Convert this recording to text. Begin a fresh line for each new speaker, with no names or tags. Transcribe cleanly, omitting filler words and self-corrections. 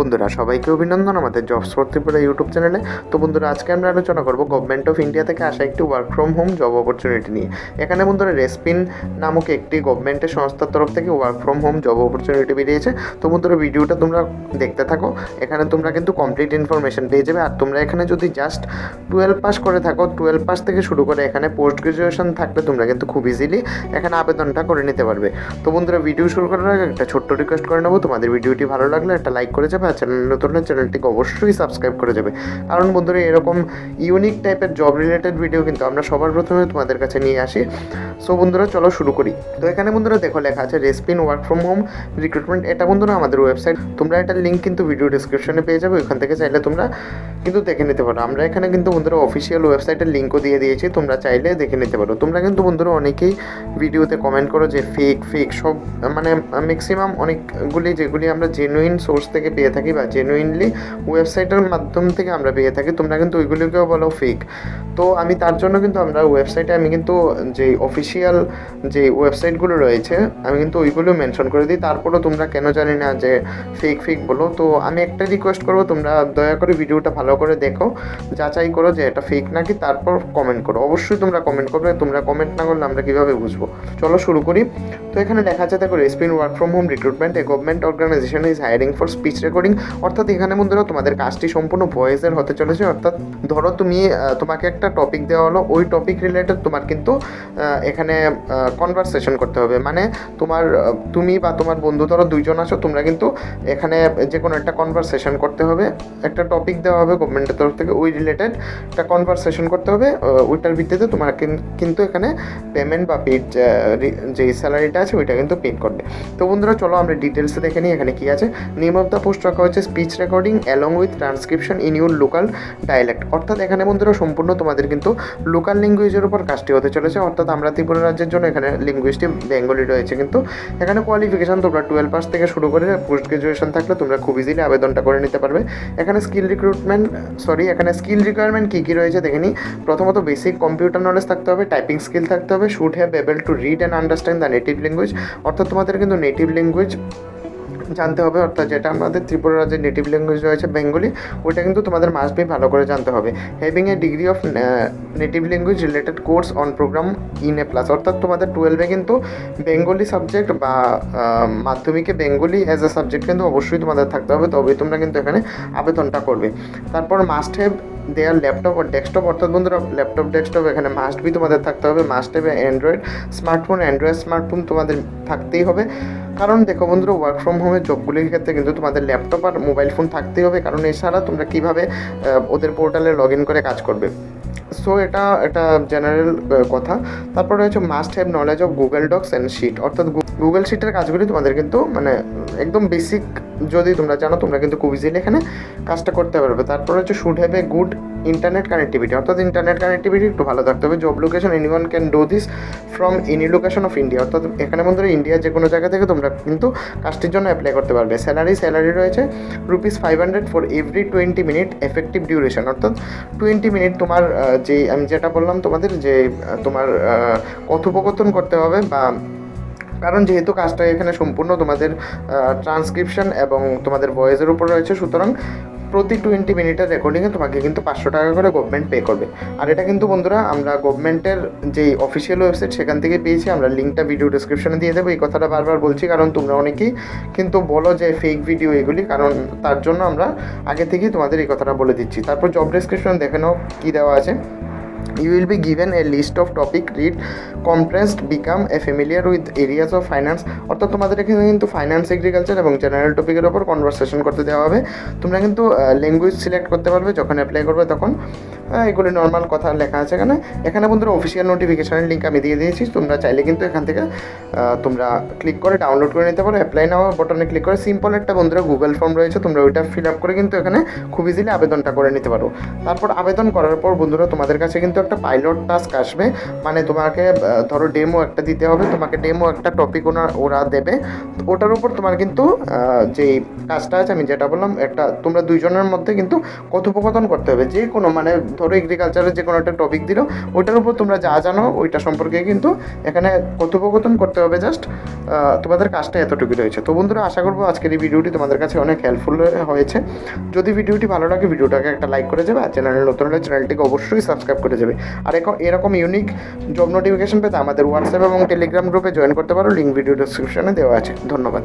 বন্ধুরা সবাইকে অভিনন্দন আমাদের জবস ফর ত্রিপুরা ইউটিউব চ্যানেলে। তো বন্ধুরা আজকে আমরা আলোচনা করব গভর্নমেন্ট অফ ইন্ডিয়া থেকে আসা একটি work from home job opportunity নিয়ে। এখানে বন্ধুরা রেসপিন নামক একটি গভর্নমেন্টের সংস্থার তরফ থেকে work from home job opportunity বেরিয়েছে। তো বন্ধুরা ভিডিওটা তোমরা দেখতে থাকো, এখানে তোমরা কিন্তু কমপ্লিট ইনফরমেশন পেয়ে যাবে। আর তোমরা এখানে যদি জাস্ট 12 পাস করে থাকো, 12 পাস থেকে শুরু করে এখানে পোস্ট গ্রাজুয়েশন থাকলে তোমরা কিন্তু খুব ইজিলি এখানে আবেদনটা করে নিতে পারবে। তো বন্ধুরা ভিডিও শুরু করার আগে একটা ছোট্ট রিকোয়েস্ট করে নেবো, তোমাদের ভিডিওটি ভালো লাগলে একটা লাইক করে যাবে, আর চ্যানেল নতুন হলে চ্যানেলটিকে অবশ্যই সাবস্ক্রাইব করে যাবে। কারণ বন্ধুরা এরকম ইউনিক টাইপের জব রিলেটেড ভিডিও কিন্তু আমরা সবার প্রথমে তোমাদের কাছে নিয়ে আসি। সো বন্ধুরা চলো শুরু করি। তো এখানে বন্ধুরা দেখো লেখা আছে রেসপিন ওয়ার্ক ফ্রম হোম রিক্রুটমেন্ট। এটা বন্ধুরা আমাদের ওয়েবসাইট, তোমরা এটার লিঙ্ক কিন্তু ভিডিও ডিসক্রিপশনে পেয়ে যাবে, ওইখান থেকে চাইলে তোমরা কিন্তু দেখে নিতে পারো। আমরা এখানে কিন্তু বন্ধুরা অফিসিয়াল ওয়েবসাইটের লিঙ্কও দিয়ে দিয়েছি, তোমরা চাইলে দেখে নিতে পারো। তোমরা কিন্তু বন্ধুরা অনেকেই ভিডিওতে কমেন্ট করো যে ফেক সব, মানে ম্যাক্সিমাম অনেকগুলি যেগুলি আমরা জেনুইন সোর্স থেকে পেয়ে থাকি বা জেনুইনলি ওয়েবসাইটের মাধ্যম থেকে আমরা পেয়ে থাকি, তোমরা কিন্তু ওইগুলিকেও বলো ফেক। তো আমি তার জন্য কিন্তু আমরা ওয়েবসাইটে আমি কিন্তু যে অফিসিয়াল যে ওয়েবসাইটগুলো রয়েছে আমি কিন্তু ওইগুলো মেনশন করে দিই। তারপরও তোমরা কেন জানি না যে ফেক বলো। তো আমি একটা রিকোয়েস্ট করবো, তোমরা দয়া করে ভিডিওটা ভালো করে দেখো, যাচাই করো যে এটা ফেক নাকি, তারপর কমেন্ট করো। অবশ্যই তোমরা কমেন্ট করবে, তোমরা কমেন্ট না করলে আমরা কীভাবে বুঝবো। চলো শুরু করি। তো এখানে লেখা আছে দেখো Respin work from home recruitment a government organisation is hiring for speech recording. অর্থাৎ এখানে বন্ধুরা তোমাদের কাজটি সম্পূর্ণ ভয়েসের হতে চলেছে। অর্থাৎ ধরো তোমাকে একটা টপিক দেওয়া হলো, ওই টপিক রিলেটেড তোমার কিন্তু এখানে কনভারসেশন করতে হবে। মানে তুমি বা তোমার বন্ধু ধরো দুইজন আছো, তোমরা কিন্তু এখানে যে কোনো একটা কনভারসেশন করতে হবে, একটা টপিক দেওয়া হবে গভর্নমেন্টের তরফ থেকে, ওই রিলেটেড একটা কনভারসেশন করতে হবে। ওইটার ভিত্তিতে তোমার কিন্তু এখানে পেমেন্ট বা পেড যে স্যালারিটা আছে ওইটা কিন্তু পেড করবে। তো বন্ধুরা চলো আমরা ডিটেলসে দেখে নিই এখানে কী আছে। নেম অফ দ্য পোস্ট রাখা হচ্ছে speech recording along with transcription in your local dialect. অর্থাৎ এখানে বন্ধুরা সম্পূর্ণ তোমাদের কিন্তু লোকাল ল্যাঙ্গুয়েজের উপর কাজটি হতে চলেছে। অর্থাৎ আমরা ত্রিপুরা রাজ্যের জন্য এখানে ল্যাঙ্গুয়েজটি বেঙ্গলি রয়েছে, কিন্তু এখানে কোয়ালিফিকেশান তোমরা 12 পাস থেকে শুরু করে পোস্ট গ্রাজুয়েশন থাকলে তোমরা খুব ইজিলি আবেদনটা করে নিতে পারবে। এখানে স্কিল রিকোয়ারমেন্ট কী রয়েছে দেখে নিই। প্রথমত বেসিক কম্পিউটার নলেজ থাকতে হবে, টাইপিং স্কিল থাকতে হবে, should have able to read and understand the native language. অর্থাৎ তোমাদের কিন্তু নেটিভ ল্যাঙ্গুয়েজ জানতে হবে, অর্থাৎ যেটা আমাদের ত্রিপুরা রাজ্যের নেটিভ ল্যাঙ্গুয়েজ রয়েছে বেঙ্গলি, ওইটা কিন্তু তোমাদের মাস্ট বি ভালো করে জানতে হবে। Having a degree of native language related course on program in a plus. অর্থাৎ তোমাদের 12-এ কিন্তু বেঙ্গলি সাবজেক্ট বা মাধ্যমিকে বেঙ্গলি অ্যাজ এ সাবজেক্ট কিন্তু অবশ্যই তোমাদের থাকতে হবে, তবেই তোমরা কিন্তু এখানে আবেদনটা করবে। তারপর মাস্ট হ্যাভ দেয়ার ল্যাপটপ ও ডেস্কটপ। অর্থাৎ বন্ধুরা ল্যাপটপ ডেস্কটপ এখানে মাস্ট বি তোমাদের থাকতে হবে। মাস্ট হ্যাভ অ্যান্ড্রয়েড স্মার্টফোন তোমাদের থাকতেই হবে। কারণ দেখো বন্ধুরা ওয়ার্ক ফ্রম হোমের জবগুলির ক্ষেত্রে কিন্তু তোমাদের ল্যাপটপ আর মোবাইল ফোন থাকতেই হবে, কারণ এছাড়া তোমরা কীভাবে ওদের পোর্টালে লগ ইন করে কাজ করবে। সো এটা জেনারেল কথা। তারপরে রয়েছে must have knowledge of Google Docs and sheet. অর্থাৎ গুগল শিটের কাজগুলি তোমাদের কিন্তু মানে একদম বেসিক যদি তোমরা জানো, তোমরা কিন্তু খুব ইজিলি এখানে কাজটা করতে পারবে। তারপরে হচ্ছে should have a good internet connectivity. অর্থাৎ ইন্টারনেট কানেক্টিভিটি একটু ভালো থাকতে হবে। Job location anyone can do this from any location of India. অর্থাৎ এখানে বন্ধুরা ইন্ডিয়ার যে কোনো জায়গা থেকে তোমরা কিন্তু কাজটির জন্য অ্যাপ্লাই করতে পারবে। স্যালারি রয়েছে ₹500 for every 20 minute effective duration. অর্থাৎ 20 মিনিট তোমার আমি যেটা বললাম তোমাদের যে তোমার কথোপকথন করতে হবে, বা কারণ যেহেতু কাজটা এখানে সম্পূর্ণ তোমাদের ট্রান্সক্রিপশন এবং তোমাদের ভয়েসের উপর রয়েছে, সুতরাং প্রতি 20 মিনিটের রেকর্ডিংয়ে তোমাকে কিন্তু 500 টাকা করে গভর্নমেন্ট পে করবে। আর এটা কিন্তু বন্ধুরা আমরা গভর্নমেন্টের যেই অফিসিয়াল ওয়েবসাইট সেখান থেকে পেয়েছি, আমরা লিঙ্কটা ভিডিও ডিসক্রিপশনে দিয়ে দেবো। এই কথাটা বারবার বলছি কারণ তোমরা অনেকেই কিন্তু বলো যে ফেক ভিডিও এগুলি, কারণ তার জন্য আমরা আগে থেকেই তোমাদের এই কথাটা বলে দিচ্ছি। তারপর জব ডেসক্রিপশন দেখে নাও কী দেওয়া আছে। You will be given a list of topic, read compressed, become a familiar with areas of finance। অর্থাৎ তোমাদের এখানে কিন্তু ফাইন্যান্স, এগ্রিকালচার এবং জেনারেল টপিকের ওপর কনভারসেশন করতে দেওয়া হবে। তোমরা কিন্তু ল্যাঙ্গুয়েজ সিলেক্ট করতে পারবে যখন অ্যাপ্লাই করবে তখন। এগুলি নর্মাল কথা লেখা আছে এখানে বন্ধুরা অফিসিয়াল নোটিফিকেশনের লিঙ্ক আমি দিয়ে দিয়েছি, তোমরা চাইলে কিন্তু এখান থেকে তোমরা ক্লিক করে ডাউনলোড করে নিতে পারো। অ্যাপ্লাই নাও বটনে ক্লিক করে সিম্পল একটা বন্ধুরা গুগল ফর্ম রয়েছে, তোমরা ওইটা ফিল আপ করে কিন্তু এখানে খুব ইজিলি আবেদনটা করে নিতে পারো। তারপর আবেদন করার পর বন্ধুরা তোমাদের কাছে কিন্তু কিন্তু একটা পাইলট টাস্ক আসবে, মানে তোমাকে ধরো ডেমো একটা দিতে হবে, তোমাকে ডেমো একটা টপিক ওরা দেবে, ওটার উপর তোমার কিন্তু যেই কাজটা আছে আমি যেটা বললাম, একটা তোমরা দুইজনের মধ্যে কিন্তু কথোপকথন করতে হবে, যে কোনো মানে ধরো এগ্রিকালচারের যে কোনো একটা টপিক দিল, ওইটার উপর তোমরা যা জানো ওইটা সম্পর্কে কিন্তু এখানে কথোপকথন করতে হবে। জাস্ট তোমাদের কাজটা এতটুকু রয়েছে। তো বন্ধুরা, আশা করবো আজকের এই ভিডিওটি তোমাদের কাছে অনেক হেল্পফুল হয়েছে। যদি ভিডিওটি ভালো লাগে ভিডিওটাকে একটা লাইক করে যাবে, আর চ্যানেলে নতুন হলে চ্যানেলটিকে অবশ্যই সাবস্ক্রাইব করে যাবে। আর এরকম ইউনিক জব নোটিফিকেশন পেতে আমাদের হোয়াটসঅ্যাপ এবং টেলিগ্রাম গ্রুপে জয়েন করতে পারো, লিঙ্ক ভিডিও ডেসক্রিপশনে দেওয়া আছে। ধন্যবাদ।